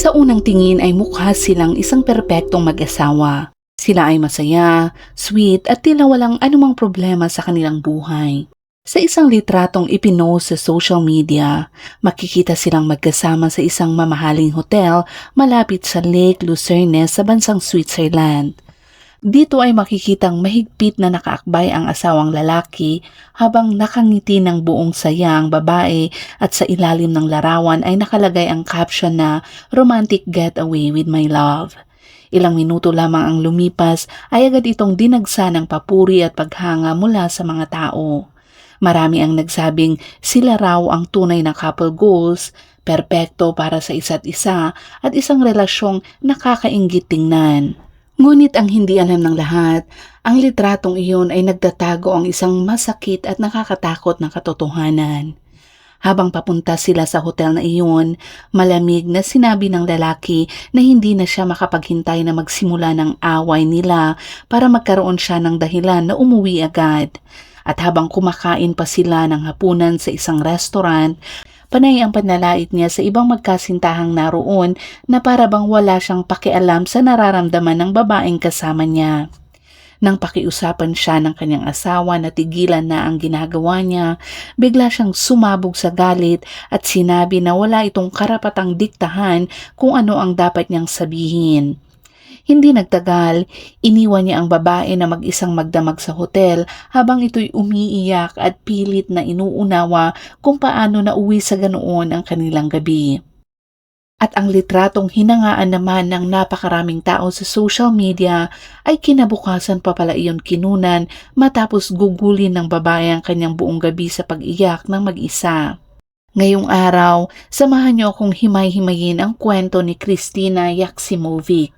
Sa unang tingin ay mukha silang isang perpektong mag-asawa. Sila ay masaya, sweet at tila walang anumang problema sa kanilang buhay. Sa isang litratong ipinost sa social media, makikita silang magkasama sa isang mamahaling hotel malapit sa Lake Lucerne sa bansang Switzerland. Dito ay makikitang mahigpit na nakaakbay ang asawang lalaki habang nakangiti ng buong saya ang babae at sa ilalim ng larawan ay nakalagay ang caption na "Romantic Getaway with My Love". Ilang minuto lamang ang lumipas ay agad itong dinagsa ng papuri at paghanga mula sa mga tao. Marami ang nagsabing sila raw ang tunay na couple goals, perpekto para sa isa't isa at isang relasyong nakakainggit tingnan. Ngunit ang hindi alam ng lahat, ang litratong iyon ay nagtatago ang isang masakit at nakakatakot na katotohanan. Habang papunta sila sa hotel na iyon, malamig na sinabi ng lalaki na hindi na siya makapaghintay na magsimula ng away nila para magkaroon siya ng dahilan na umuwi agad. At habang kumakain pa sila ng hapunan sa isang restaurant, panay ang panlalait niya sa ibang magkasintahang naroon na para bang wala siyang pakialam sa nararamdaman ng babaeng kasama niya. Nang pakiusapan siya ng kanyang asawa na tigilan na ang ginagawa niya, bigla siyang sumabog sa galit at sinabi na wala itong karapatang diktahan kung ano ang dapat niyang sabihin. Hindi nagtagal, iniwan niya ang babae na mag-isang magdamag sa hotel habang ito'y umiiyak at pilit na inuunawa kung paano nauwi sa ganoon ang kanilang gabi. At ang litratong hinangaan naman ng napakaraming tao sa social media ay kinabukasan pa pala iyon kinunan matapos gugulin ng babae ang kanyang buong gabi sa pag-iyak ng mag-isa. Ngayong araw, samahan niyo akong himay-himayin ang kwento ni Kristina Yaximovic.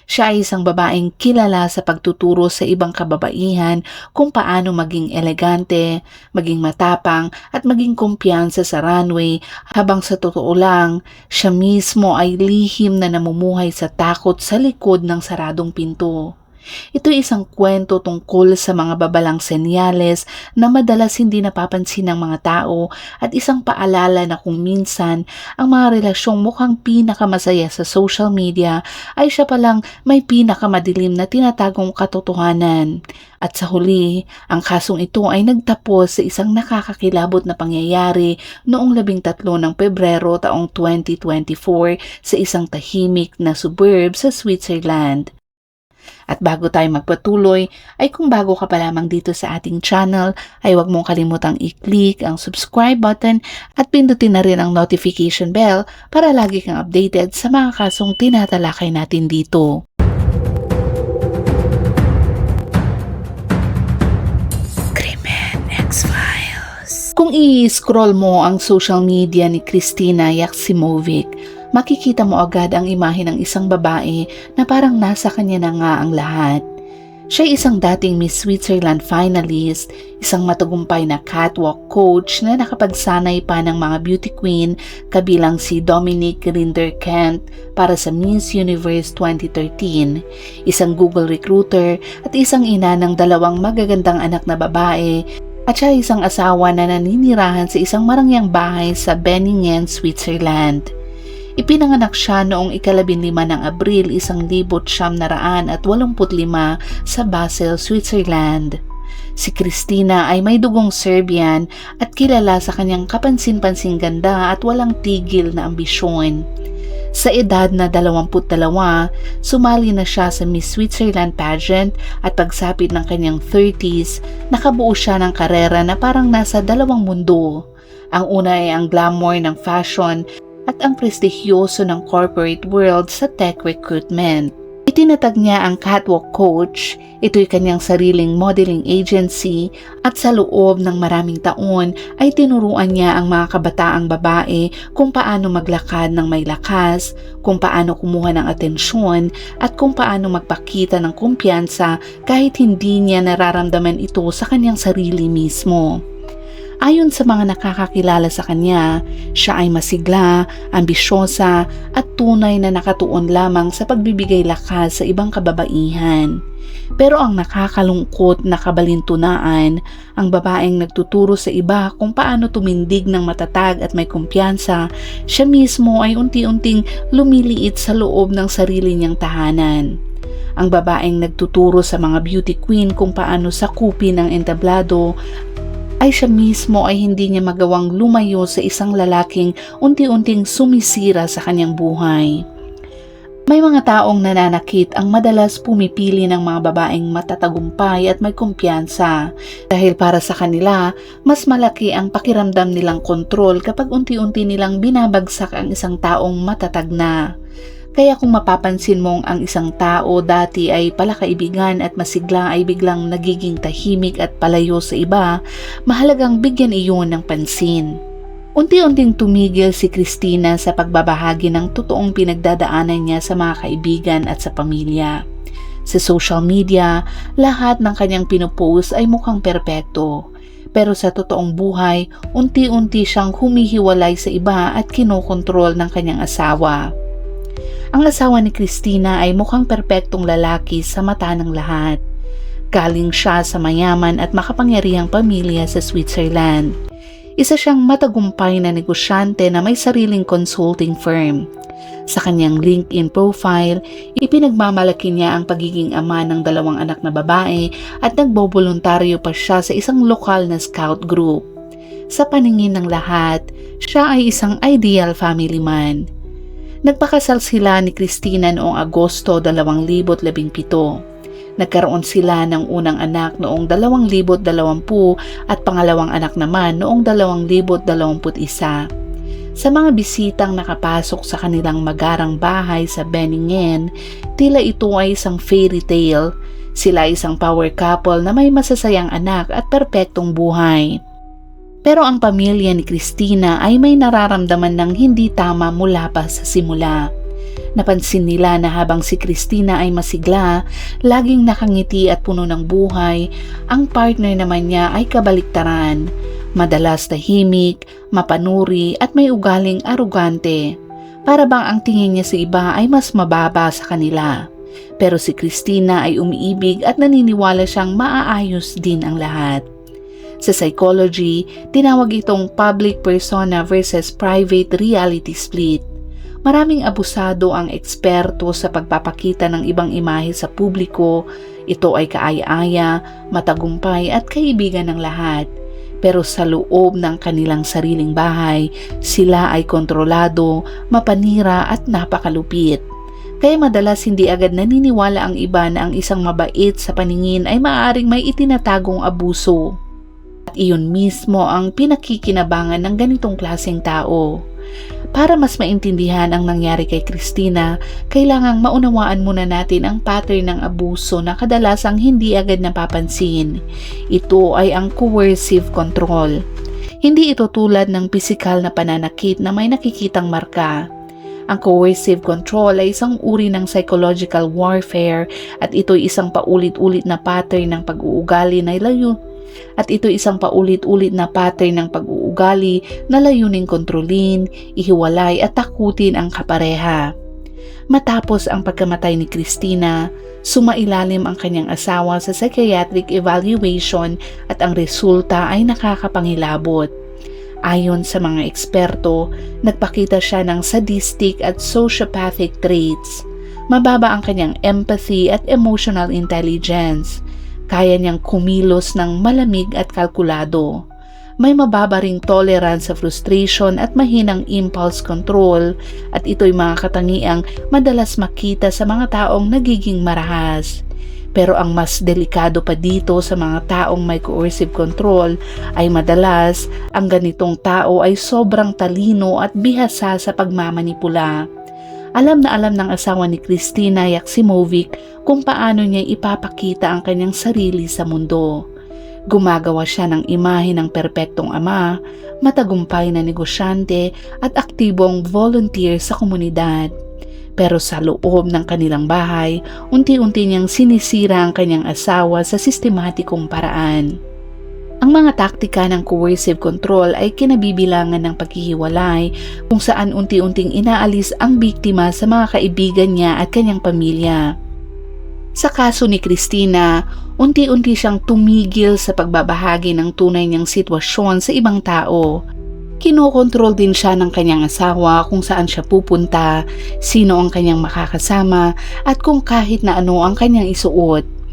Siya ay isang babaeng kilala sa pagtuturo sa ibang kababaihan kung paano maging elegante, maging matapang at maging kumpiyansa sa runway habang sa totoo lang, siya mismo ay lihim na namumuhay sa takot sa likod ng saradong pinto. Ito ay isang kwento tungkol sa mga babalang senyales na madalas hindi napapansin ng mga tao at isang paalala na kung minsan ang mga relasyong mukhang pinakamasaya sa social media ay siya palang may pinakamadilim na tinatagong katotohanan. At sa huli, ang kasong ito ay nagtapos sa isang nakakakilabot na pangyayari noong 13 ng Pebrero taong 2024 sa isang tahimik na suburb sa Switzerland. At bago tayo magpatuloy, ay kung bago ka pa lamang dito sa ating channel, ay huwag mong kalimutang i-click ang subscribe button at pindutin na rin ang notification bell para lagi kang updated sa mga kasong tinatalakay natin dito. Krimen X-Files. Kung i-scroll mo ang social media ni Kristina Yaximovic, makikita mo agad ang imahe ng isang babae na parang nasa kanya na nga ang lahat. Siya ay isang dating Miss Switzerland finalist, isang matagumpay na catwalk coach na nakapagsanay pa ng mga beauty queen kabilang si Dominique Rinderkent para sa Miss Universe 2013, isang Google recruiter at isang ina ng 2 magagandang anak na babae at siya ay isang asawa na naninirahan sa isang marangyang bahay sa Benningen, Switzerland. Ipinanganak siya noong 15 ng Abril 1985 sa Basel, Switzerland. Si Kristina ay may dugong Serbian at kilala sa kanyang kapansin-pansing ganda at walang tigil na ambisyon. Sa edad na 22, sumali na siya sa Miss Switzerland pageant at pagsapit ng kanyang 30s, nakabuo siya ng karera na parang nasa 2 mundo. Ang una ay ang glamour ng fashion at ang prestigyoso ng corporate world sa tech recruitment. Itinatag niya ang catwalk coach, ito'y kanyang sariling modeling agency at sa loob ng maraming taon ay tinuruan niya ang mga kabataang babae kung paano maglakad ng may lakas, kung paano kumuha ng atensyon at kung paano magpakita ng kumpiyansa kahit hindi niya nararamdaman ito sa kanyang sarili mismo. Ayon sa mga nakakakilala sa kanya, siya ay masigla, ambisyosa at tunay na nakatuon lamang sa pagbibigay lakas sa ibang kababaihan. Pero ang nakakalungkot na kabalintunaan, ang babaeng nagtuturo sa iba kung paano tumindig ng matatag at may kumpiyansa, siya mismo ay unti-unting lumiliit sa loob ng sarili niyang tahanan. Ang babaeng nagtuturo sa mga beauty queen kung paano sakupin ang entablado, ay siya mismo ay hindi niya magawang lumayo sa isang lalaking unti-unting sumisira sa kanyang buhay. May mga taong nananakit ang madalas pumipili ng mga babaeng matatagumpay at may kumpiyansa dahil para sa kanila, mas malaki ang pakiramdam nilang kontrol kapag unti-unti nilang binabagsak ang isang taong matatag na. Kaya kung mapapansin mong ang isang tao dati ay palakaibigan at masigla ay biglang nagiging tahimik at palayo sa iba, mahalagang bigyan iyon ng pansin. Unti-unting tumigil si Christina sa pagbabahagi ng totoong pinagdadaanan niya sa mga kaibigan at sa pamilya. Sa social media, lahat ng kanyang pinupost ay mukhang perpekto. Pero sa totoong buhay, unti-unti siyang humihiwalay sa iba at kinokontrol ng kanyang asawa. Ang asawa ni Christina ay mukhang perpektong lalaki sa mata ng lahat. Galing siya sa mayaman at makapangyarihang pamilya sa Switzerland. Isa siyang matagumpay na negosyante na may sariling consulting firm. Sa kanyang LinkedIn profile, ipinagmamalaki niya ang pagiging ama ng 2 anak na babae at nagboboluntaryo pa siya sa isang lokal na scout group. Sa paningin ng lahat, siya ay isang ideal family man. Nagpakasal sila ni Christina noong Agosto 2017. Nagkaroon sila ng unang anak noong 2020 at pangalawang anak naman noong 2021. Sa mga bisitang nakapasok sa kanilang magarang bahay sa Benningen, tila ito ay isang fairy tale. Sila ay isang power couple na may masasayang anak at perpektong buhay. Pero ang pamilya ni Christina ay may nararamdaman ng hindi tama mula pa sa simula. Napansin nila na habang si Christina ay masigla, laging nakangiti at puno ng buhay, ang partner naman niya ay kabaliktaran. Madalas tahimik, mapanuri at may ugaling arugante. Para bang ang tingin niya sa iba ay mas mababa sa kanila. Pero si Christina ay umiibig at naniniwala siyang maaayos din ang lahat. Sa psychology, tinawag itong public persona versus private reality split. Maraming abusado ang eksperto sa pagpapakita ng ibang imahe sa publiko. Ito ay kaaya-aya, matagumpay at kaibigan ng lahat. Pero sa loob ng kanilang sariling bahay, sila ay kontrolado, mapanira at napakalupit. Kaya madalas hindi agad naniniwala ang iba na ang isang mabait sa paningin ay maaaring may itinatagong abuso. At iyon mismo ang pinakikinabangan ng ganitong klaseng tao. Para mas maintindihan ang nangyari kay Christina, kailangang maunawaan muna natin ang pattern ng abuso na kadalasang hindi agad napapansin. Ito ay ang coercive control. Hindi ito tulad ng pisikal na pananakit na may nakikitang marka. Ang coercive control ay isang uri ng psychological warfare at ito'y isang paulit-ulit na pattern ng pag-uugali na layuning kontrolin, ihiwalay at takutin ang kapareha. Matapos ang pagkamatay ni Christina, sumailalim ang kanyang asawa sa psychiatric evaluation at ang resulta ay nakakapangilabot. Ayon sa mga eksperto, nagpakita siya ng sadistic at sociopathic traits. Mababa ang kanyang empathy at emotional intelligence. Kaya niyang kumilos ng malamig at kalkulado. May mababa ring tolerance sa frustration at mahinang impulse control at ito'y mga katangiang madalas makita sa mga taong nagiging marahas. Pero ang mas delikado pa dito sa mga taong may coercive control ay madalas ang ganitong tao ay sobrang talino at bihasa sa pagmamanipula. Alam na alam ng asawa ni Christina Yaximovic kung paano niya ipapakita ang kanyang sarili sa mundo. Gumagawa siya ng imahe ng perpektong ama, matagumpay na negosyante at aktibong volunteer sa komunidad. Pero sa loob ng kanilang bahay, unti-unti niyang sinisira ang kanyang asawa sa sistematikong paraan. Ang mga taktika ng coercive control ay kinabibilangan ng paghihiwalay kung saan unti-unting inaalis ang biktima sa mga kaibigan niya at kanyang pamilya. Sa kaso ni Christina, unti-unti siyang tumigil sa pagbabahagi ng tunay niyang sitwasyon sa ibang tao. Kinokontrol din siya ng kanyang asawa kung saan siya pupunta, sino ang kanyang makakasama at kung kahit na ano ang kanyang isuot.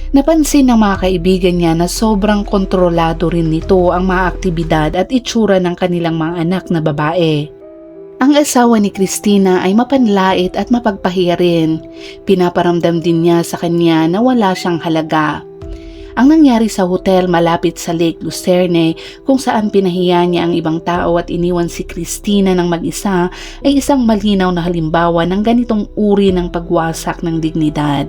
Napansin ng mga kaibigan niya na sobrang kontrolado rin nito ang mga aktibidad at itsura ng kanilang mga anak na babae. Ang asawa ni Christina ay mapanlait at mapagpahiya rin. Pinaparamdam din niya sa kanya na wala siyang halaga. Ang nangyari sa hotel malapit sa Lake Lucerne kung saan pinahiya niya ang ibang tao at iniwan si Christina ng mag-isa ay isang malinaw na halimbawa ng ganitong uri ng pagwasak ng dignidad.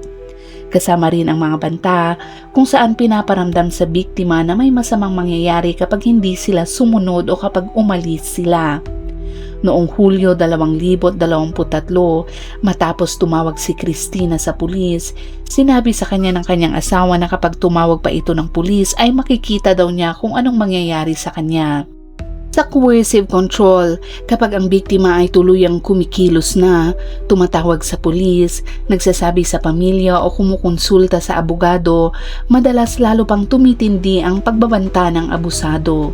Kasama rin ang mga banta kung saan pinaparamdam sa biktima na may masamang mangyayari kapag hindi sila sumunod o kapag umalis sila. Noong Hulyo 2023, matapos tumawag si Christina sa pulis, sinabi sa kanya ng kanyang asawa na kapag tumawag pa ito ng pulis ay makikita daw niya kung anong mangyayari sa kanya. Sa coercive control, kapag ang biktima ay tuluyang kumikilos na, tumatawag sa pulis, nagsasabi sa pamilya o kumukonsulta sa abogado, madalas lalo pang tumitindi ang pagbabanta ng abusado.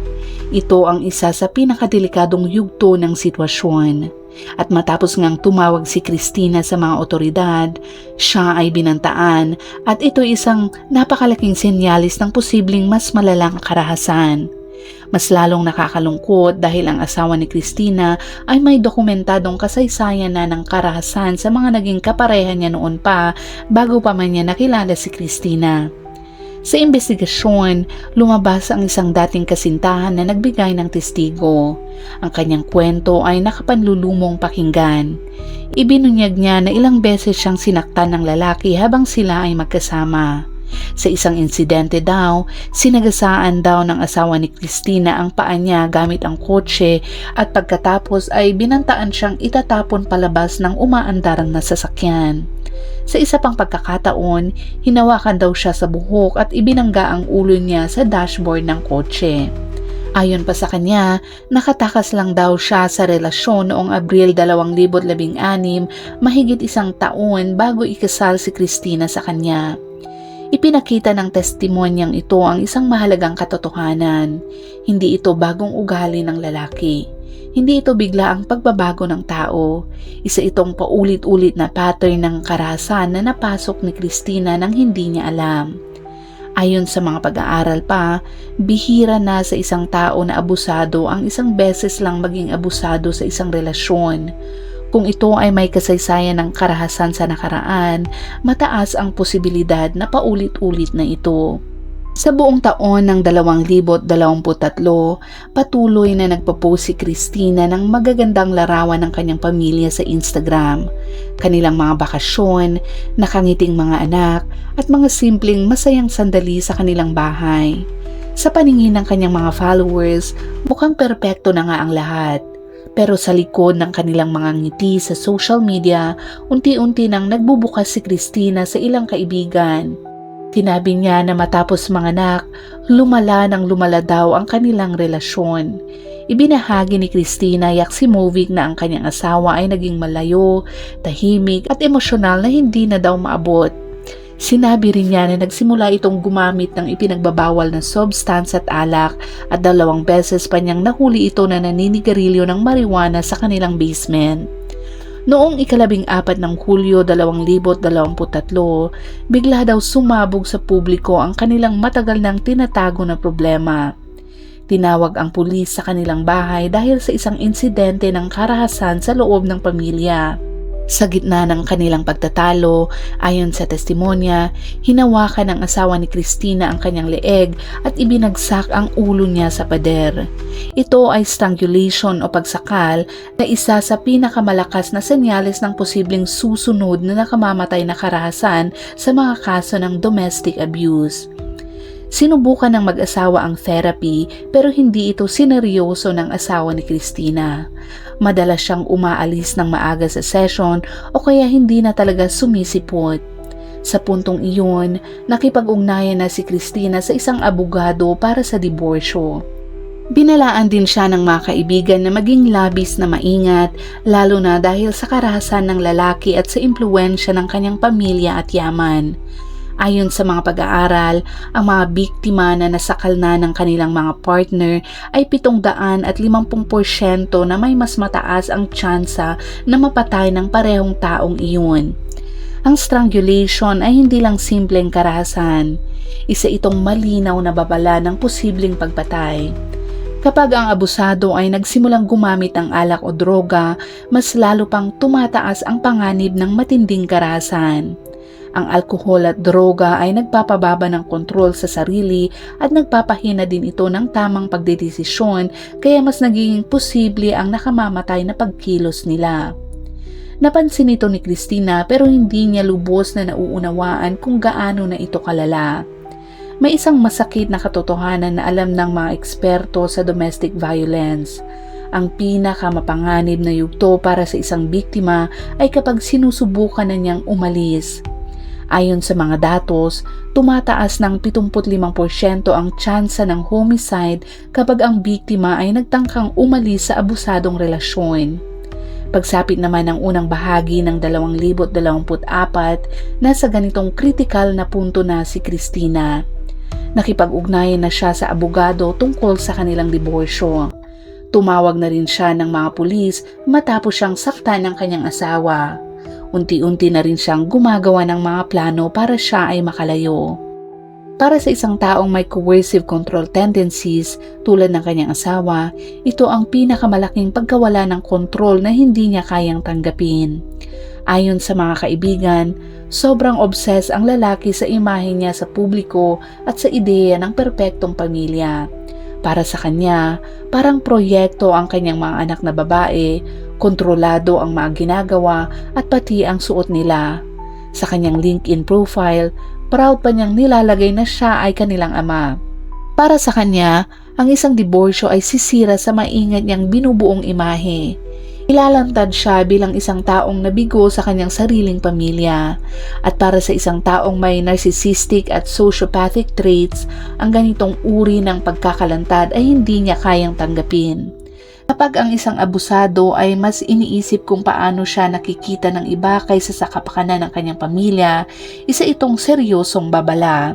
Ito ang isa sa pinakadelikadong yugto ng sitwasyon. At matapos ngang tumawag si Christina sa mga otoridad, siya ay binantaan at ito isang napakalaking senyalis ng posibleng mas malalang karahasan. Mas lalong nakakalungkot dahil ang asawa ni Christina ay may dokumentadong kasaysayan na ng karahasan sa mga naging kapareha niya noon pa bago pa man niya nakilala si Christina. Sa investigasyon, lumabas ang isang dating kasintahan na nagbigay ng testigo. Ang kanyang kwento ay nakapanlulumong pakinggan. Ibinunyag niya na ilang beses siyang sinaktan ng lalaki habang sila ay magkasama. Sa isang insidente daw, sinagasaan daw ng asawa ni Christina ang paa niya gamit ang kotse at pagkatapos ay binantaan siyang itatapon palabas ng umaandarang na sasakyan. Sa isa pang pagkakataon, hinawakan daw siya sa buhok at ibinangga ang ulo niya sa dashboard ng kotse. Ayon pa sa kanya, nakatakas lang daw siya sa relasyon noong Abril 2016, mahigit isang taon bago ikasal si Christina sa kanya. Ipinakita ng testimonyang ito ang isang mahalagang katotohanan. Hindi ito bagong ugali ng lalaki. Hindi ito bigla ang pagbabago ng tao. Isa itong paulit-ulit na pattern ng karahasan na napasok ni Christina nang hindi niya alam. Ayon sa mga pag-aaral pa, bihira na sa isang tao na abusado ang isang beses lang maging abusado sa isang relasyon. Kung ito ay may kasaysayan ng karahasan sa nakaraan, mataas ang posibilidad na paulit-ulit na ito. Sa buong taon ng 2023, patuloy na nagpo-post si Christina ng magagandang larawan ng kanyang pamilya sa Instagram, kanilang mga bakasyon, nakangiting mga anak, at mga simpleng masayang sandali sa kanilang bahay. Sa paningin ng kanyang mga followers, mukhang perpekto na nga ang lahat. Pero sa likod ng kanilang mga ngiti sa social media, unti-unti nang nagbubukas si Christina sa ilang kaibigan. Sinabi niya na matapos manganak, lumala daw ang kanilang relasyon. Ibinahagi ni Christina Yaximovic na ang kanyang asawa ay naging malayo, tahimik at emosyonal na hindi na daw maabot. Sinabi rin niya na nagsimula itong gumamit ng ipinagbabawal na substance at alak at 2 beses pa niyang nahuli ito na naninigarilyo ng marijuana sa kanilang basement. Noong 14 ng Hulyo 2023, bigla daw sumabog sa publiko ang kanilang matagal nang tinatago na problema. Tinawag ang pulis sa kanilang bahay dahil sa isang insidente ng karahasan sa loob ng pamilya. Sa gitna ng kanilang pagtatalo, ayon sa testimonya, hinawakan ng asawa ni Christina ang kanyang leeg at ibinagsak ang ulo niya sa pader. Ito ay strangulation o pagsakal na isa sa pinakamalakas na senyales ng posibleng susunod na nakamamatay na karahasan sa mga kaso ng domestic abuse. Sinubukan ng mag-asawa ang therapy pero hindi ito sineryoso ng asawa ni Christina. Madalas siyang umaalis ng maaga sa session o kaya hindi na talaga sumisipot. Sa puntong iyon, nakipag-ugnayan na si Christina sa isang abogado para sa diborsyo. Binalaan din siya ng mga kaibigan na maging labis na maingat, lalo na dahil sa karahasan ng lalaki at sa impluwensya ng kanyang pamilya at yaman. Ayon sa mga pag-aaral, ang mga biktima na nasakal na ng kanilang mga partner ay 750% na may mas mataas ang tsansa na mapatay ng parehong taong iyon. Ang strangulation ay hindi lang simpleng karahasan. Isa itong malinaw na babala ng posibleng pagpatay. Kapag ang abusado ay nagsimulang gumamit ng alak o droga, mas lalo pang tumataas ang panganib ng matinding karahasan. Ang alkohol at droga ay nagpapababa ng kontrol sa sarili at nagpapahina din ito ng tamang pagdedesisyon, kaya mas nagiging posible ang nakamamatay na pagkilos nila. Napansin ito ni Christina pero hindi niya lubos na nauunawaan kung gaano na ito kalala. May isang masakit na katotohanan na alam ng mga eksperto sa domestic violence. Ang pinakamapanganib na yugto para sa isang biktima ay kapag sinusubukan na niyang umalis. Ayon sa mga datos, tumataas ng 75% ang tsansa ng homicide kapag ang biktima ay nagtangkang umalis sa abusadong relasyon. Pagsapit naman ng unang bahagi ng 2024, nasa ganitong kritikal na punto na si Christina. Nakipag-ugnayan na siya sa abogado tungkol sa kanilang diborsyo. Tumawag na rin siya ng mga pulis matapos siyang saktan ng kanyang asawa. Unti-unti na rin siyang gumagawa ng mga plano para siya ay makalayo. Para sa isang taong may coercive control tendencies tulad ng kanyang asawa, ito ang pinakamalaking pagkawala ng kontrol na hindi niya kayang tanggapin. Ayon sa mga kaibigan, sobrang obsessed ang lalaki sa imahe niya sa publiko at sa ideya ng perpektong pamilya. Para sa kanya, parang proyekto ang kanyang mga anak na babae, kontrolado ang mga ginagawa at pati ang suot nila. Sa kanyang LinkedIn profile, proud pa niyang nilalagay na siya ay kanilang ama. Para sa kanya, ang isang diborsyo ay sisira sa maingat niyang binubuong imahe. Ilalantad siya bilang isang taong nabigo sa kanyang sariling pamilya. At para sa isang taong may narcissistic at sociopathic traits, ang ganitong uri ng pagkakalantad ay hindi niya kayang tanggapin. Kapag ang isang abusado ay mas iniisip kung paano siya nakikita ng iba kaysa sa kapakanan ng kanyang pamilya, isa itong seryosong babala.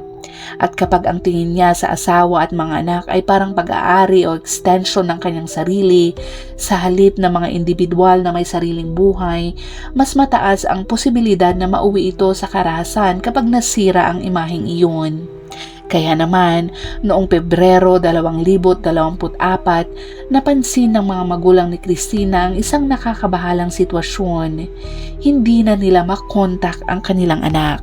At kapag ang tingin niya sa asawa at mga anak ay parang pag-aari o extension ng kanyang sarili, sa halip na mga individual na may sariling buhay, mas mataas ang posibilidad na mauwi ito sa karahasan kapag nasira ang imaheng iyon. Kaya naman, noong Pebrero 2024, napansin ng mga magulang ni Christina ang isang nakakabahalang sitwasyon. Hindi na nila makontak ang kanilang anak.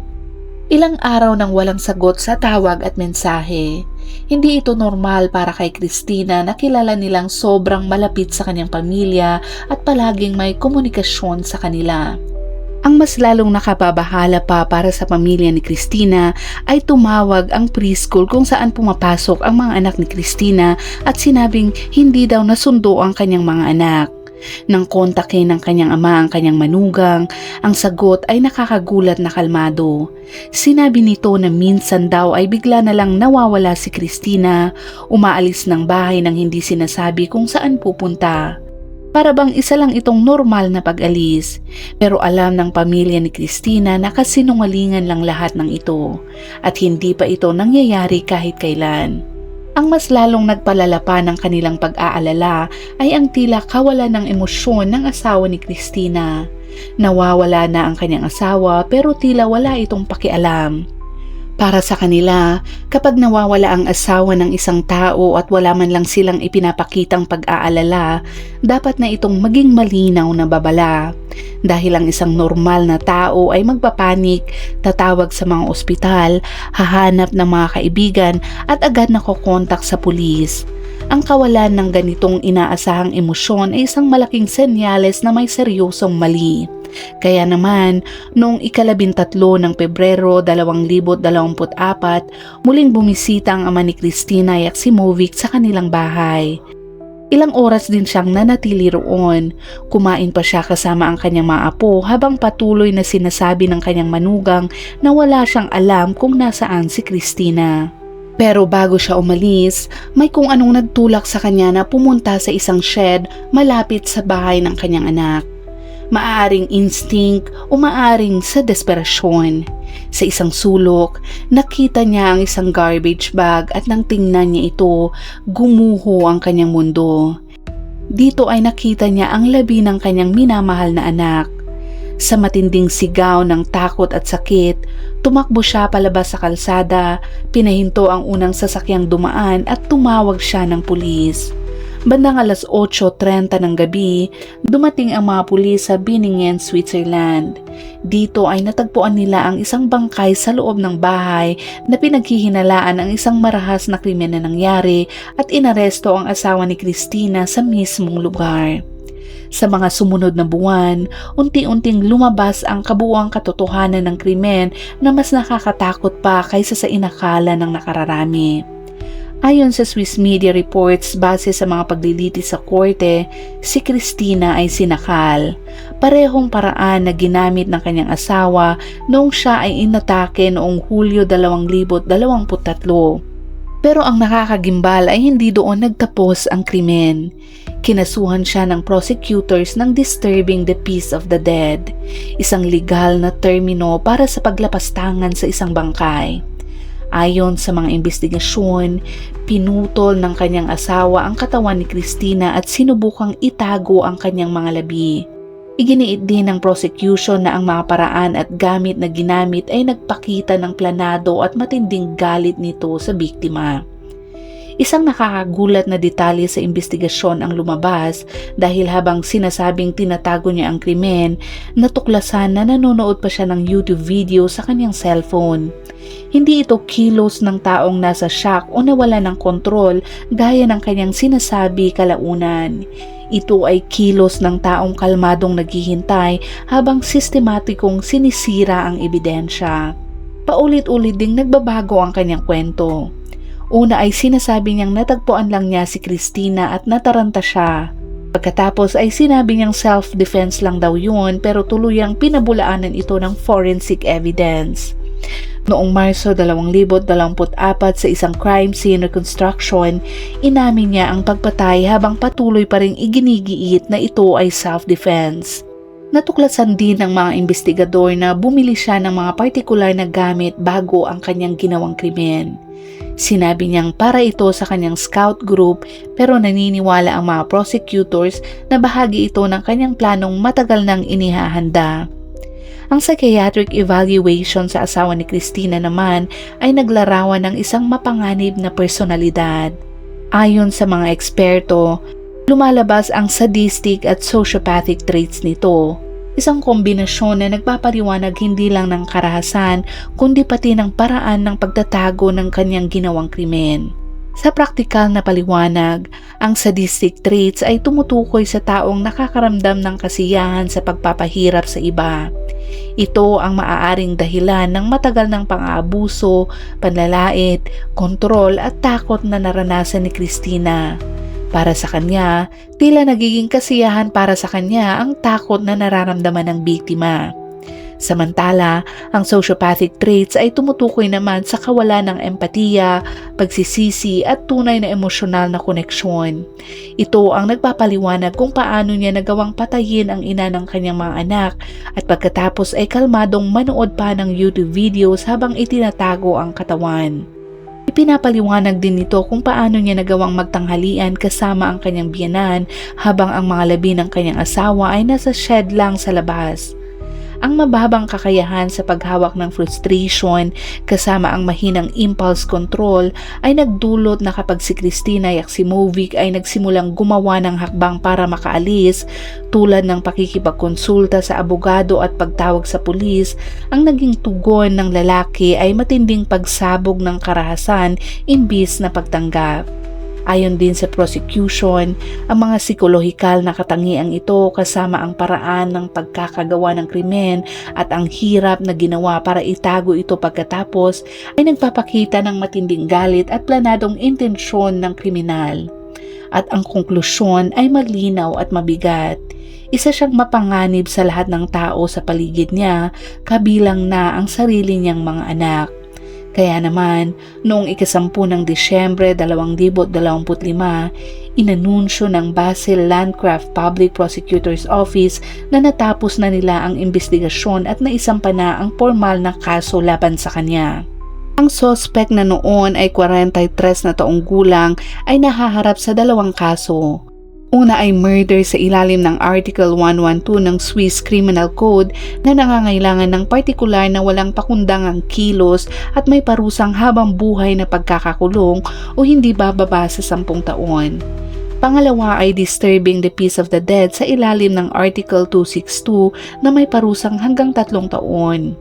Ilang araw nang walang sagot sa tawag at mensahe. Hindi ito normal para kay Christina na kilala nilang sobrang malapit sa kanyang pamilya at palaging may komunikasyon sa kanila. Ang mas lalong nakababahala pa para sa pamilya ni Christina ay tumawag ang preschool kung saan pumapasok ang mga anak ni Christina at sinabing hindi daw nasundo ang kanyang mga anak. Nang kontakin ng kanyang ama ang kanyang manugang, ang sagot ay nakakagulat na kalmado. Sinabi nito na minsan daw ay bigla na lang nawawala si Christina, umaalis ng bahay nang hindi sinasabi kung saan pupunta. Para bang isa lang itong normal na pag-alis, pero alam ng pamilya ni Christina na kasinungalingan lang lahat ng ito at hindi pa ito nangyayari kahit kailan. Ang mas lalong nagpalala pa ng kanilang pag-aalala ay ang tila kawalan ng emosyon ng asawa ni Christina. Nawawala na ang kanyang asawa pero tila wala itong pakialam. Para sa kanila, kapag nawawala ang asawa ng isang tao at wala man lang silang ipinapakitang pag-aalala, dapat na itong maging malinaw na babala. Dahil ang isang normal na tao ay magpapanik, tatawag sa mga ospital, hahanap ng mga kaibigan at agad nakokontak sa pulis. Ang kawalan ng ganitong inaasahang emosyon ay isang malaking senyales na may seryosong mali. Kaya naman, noong ika-13 ng Pebrero 2024, muling bumisita ang ama ni Christina Yaximovic sa kanilang bahay. Ilang oras din siyang nanatili roon. Kumain pa siya kasama ang kanyang mga apo habang patuloy na sinasabi ng kanyang manugang na wala siyang alam kung nasaan si Christina. Pero bago siya umalis, may kung anong nagtulak sa kanya na pumunta sa isang shed malapit sa bahay ng kanyang anak. Maaaring instinct o maaaring sa desperasyon. Sa isang sulok, nakita niya ang isang garbage bag at nang tingnan niya ito, gumuho ang kanyang mundo. Dito ay nakita niya ang labi ng kanyang minamahal na anak. Sa matinding sigaw ng takot at sakit, tumakbo siya palabas sa kalsada, pinahinto ang unang sasakyang dumaan at tumawag siya ng pulis. Bandang 8:30 ng gabi, dumating ang mga pulis sa Binningen, Switzerland. Dito ay natagpuan nila ang isang bangkay sa loob ng bahay na pinaghihinalaan ang isang marahas na krimen na nangyari at inaresto ang asawa ni Christina sa mismong lugar. Sa mga sumunod na buwan, unti-unting lumabas ang kabuuang katotohanan ng krimen na mas nakakatakot pa kaysa sa inakala ng nakararami. Ayon sa Swiss media reports base sa mga paglilitis sa korte, si Christina ay sinakal. Parehong paraan na ginamit ng kanyang asawa noong siya ay inatake noong Hulyo 2023. Pero ang nakakagimbal ay hindi doon nagtapos ang krimen. Kinasuhan siya ng prosecutors ng disturbing the peace of the dead, isang legal na termino para sa paglapastangan sa isang bangkay. Ayon sa mga investigasyon, pinutol ng kanyang asawa ang katawan ni Christina at sinubukang itago ang kanyang mga labi. Iginiit din ng prosecution na ang mga paraan at gamit na ginamit ay nagpakita ng planado at matinding galit nito sa biktima. Isang nakakagulat na detalye sa investigasyon ang lumabas dahil habang sinasabing tinatago niya ang krimen, natuklasan na nanonood pa siya ng YouTube video sa kanyang cellphone. Hindi ito kilos ng taong nasa shock o nawala ng kontrol gaya ng kanyang sinasabi kalaunan. Ito ay kilos ng taong kalmadong naghihintay habang sistematikong sinisira ang ebidensya. Paulit-ulit ding nagbabago ang kanyang kwento. Una ay sinasabi niyang natagpuan lang niya si Christina at nataranta siya. Pagkatapos ay sinabi niyang self-defense lang daw yun pero tuluyang pinabulaanan ito ng forensic evidence. Noong Marso 2024 sa isang crime scene reconstruction, inamin niya ang pagpatay habang patuloy pa ring iginigiit na ito ay self-defense. Natuklasan din ng mga investigador na bumili siya ng mga partikular na gamit bago ang kanyang ginawang krimen. Sinabi niyang para ito sa kanyang scout group pero naniniwala ang mga prosecutors na bahagi ito ng kanyang planong matagal nang inihahanda. Ang psychiatric evaluation sa asawa ni Christina naman ay naglarawan ng isang mapanganib na personalidad. Ayon sa mga eksperto, lumalabas ang sadistic at sociopathic traits nito. Isang kombinasyon na nagpapaliwanag hindi lang ng karahasan kundi pati ng paraan ng pagtatago ng kanyang ginawang krimen. Sa praktikal na paliwanag, ang sadistic traits ay tumutukoy sa taong nakakaramdam ng kasiyahan sa pagpapahirap sa iba. Ito ang maaaring dahilan ng matagal ng pang-aabuso, panlalait, kontrol at takot na naranasan ni Christina. Para sa kanya, tila nagiging kasiyahan para sa kanya ang takot na nararamdaman ng biktima. Samantala, ang sociopathic traits ay tumutukoy naman sa kawalan ng empatiya, pagsisisi at tunay na emosyonal na koneksyon. Ito ang nagpapaliwanag kung paano niya nagawang patayin ang ina ng kanyang mga anak at pagkatapos ay kalmadong manood pa ng YouTube videos habang itinatago ang katawan. Ipinapaliwanag din nito kung paano niya nagawang magtanghalian kasama ang kanyang biyenan habang ang mga labi ng kanyang asawa ay nasa shed lang sa labas. Ang mababang kakayahan sa paghawak ng frustration kasama ang mahinang impulse control ay nagdulot na kapag si Christina Yaximovic ay nagsimulang gumawa ng hakbang para makaalis tulad ng pakikipagkonsulta sa abogado at pagtawag sa pulis, ang naging tugon ng lalaki ay matinding pagsabog ng karahasan imbis na pagtanggap. Ayon din sa prosecution, ang mga psikolohikal na katangiang ito kasama ang paraan ng pagkakagawa ng krimen at ang hirap na ginawa para itago ito pagkatapos ay nagpapakita ng matinding galit at planadong intensyon ng kriminal. At ang konklusyon ay malinaw at mabigat. Isa siyang mapanganib sa lahat ng tao sa paligid niya, kabilang na ang sarili niyang mga anak. Kaya naman, noong 10 ng Disyembre 2025, inanunsyo ng Basil Landcraft Public Prosecutor's Office na natapos na nila ang investigasyon at naisampa na ang formal na kaso laban sa kanya. Ang suspect na noon ay 43 na taong gulang ay nahaharap sa 2 kaso. Una ay murder sa ilalim ng Article 112 ng Swiss Criminal Code na nangangailangan ng partikular na walang pakundangang kilos at may parusang habang buhay na pagkakakulong o hindi bababa sa 10 taon. Pangalawa ay disturbing the peace of the dead sa ilalim ng Article 262 na may parusang hanggang 3 taon.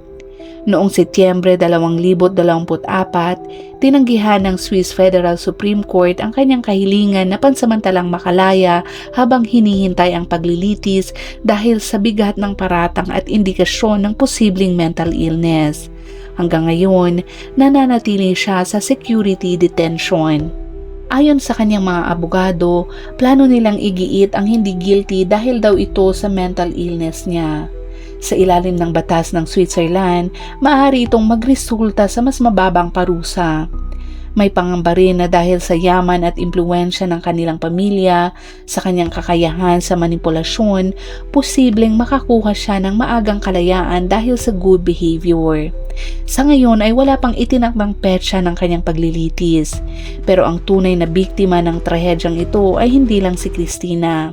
Noong Setyembre 2024, tinanggihan ng Swiss Federal Supreme Court ang kanyang kahilingan na pansamantalang makalaya habang hinihintay ang paglilitis dahil sa bigat ng paratang at indikasyon ng posibleng mental illness. Hanggang ngayon, nananatili siya sa security detention. Ayon sa kanyang mga abogado, plano nilang igiit ang hindi guilty dahil daw ito sa mental illness niya. Sa ilalim ng batas ng Switzerland, maaari itong magresulta sa mas mababang parusa. May pangamba rin na dahil sa yaman at impluwensya ng kanilang pamilya, sa kanyang kakayahan sa manipulasyon, posibleng makakuha siya ng maagang kalayaan dahil sa good behavior. Sa ngayon ay wala pang itinakdang petsa ng kanyang paglilitis, pero ang tunay na biktima ng trahedyang ito ay hindi lang si Christina.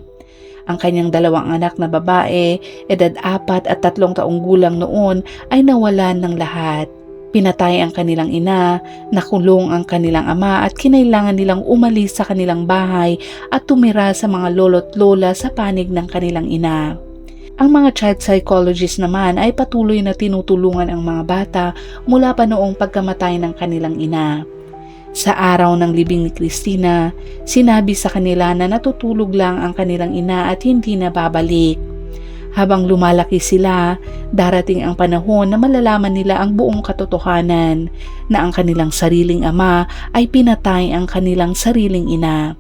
Ang kanyang 2 anak na babae, edad 4 at 3 taong gulang noon, ay nawalan ng lahat. Pinatay ang kanilang ina, nakulong ang kanilang ama at kinailangan nilang umalis sa kanilang bahay at tumira sa mga lolo't lola sa panig ng kanilang ina. Ang mga child psychologist naman ay patuloy na tinutulungan ang mga bata mula pa noong pagkamatay ng kanilang ina. Sa araw ng libing ni Christina, sinabi sa kanila na natutulog lang ang kanilang ina at hindi na babalik. Habang lumalaki sila, darating ang panahon na malalaman nila ang buong katotohanan na ang kanilang sariling ama ay pinatay ang kanilang sariling ina.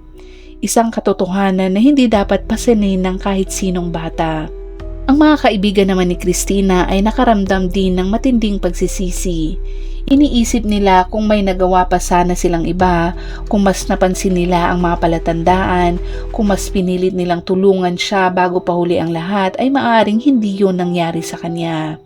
Isang katotohanan na hindi dapat pasanin ng kahit sinong bata. Ang mga kaibigan naman ni Christina ay nakaramdam din ng matinding pagsisisi. Iniisip nila kung may nagawa pa sana silang iba, kung mas napansin nila ang mga palatandaan, kung mas pinilit nilang tulungan siya bago pahuli ang lahat, ay maaaring hindi yun nangyari sa kanya.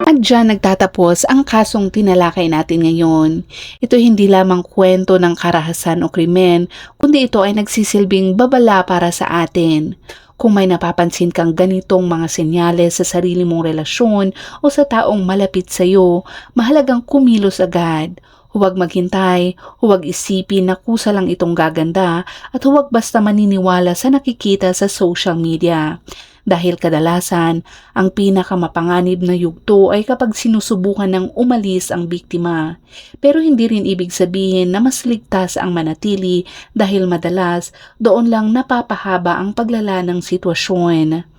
At dyan nagtatapos ang kasong tinalakay natin ngayon. Ito hindi lamang kwento ng karahasan o krimen, kundi ito ay nagsisilbing babala para sa atin. Kung may napapansin kang ganitong mga senyales sa sarili mong relasyon o sa taong malapit sa iyo, mahalagang kumilos agad. Huwag maghintay, huwag isipin na kusa lang itong gaganda at huwag basta maniniwala sa nakikita sa social media. Dahil kadalasan, ang pinakamapanganib na yugto ay kapag sinusubukan ng umalis ang biktima. Pero hindi rin ibig sabihin na mas ligtas ang manatili dahil madalas doon lang napapahaba ang paglala ng sitwasyon.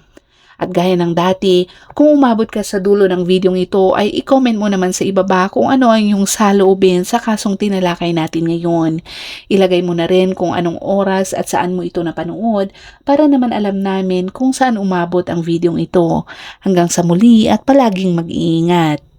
At gaya ng dati, kung umabot ka sa dulo ng videong ito ay i-comment mo naman sa ibaba kung ano ang iyong saloobin sa kasong tinalakay natin ngayon. Ilagay mo na rin kung anong oras at saan mo ito napanood para naman alam namin kung saan umabot ang videong ito. Hanggang sa muli at palaging mag-iingat.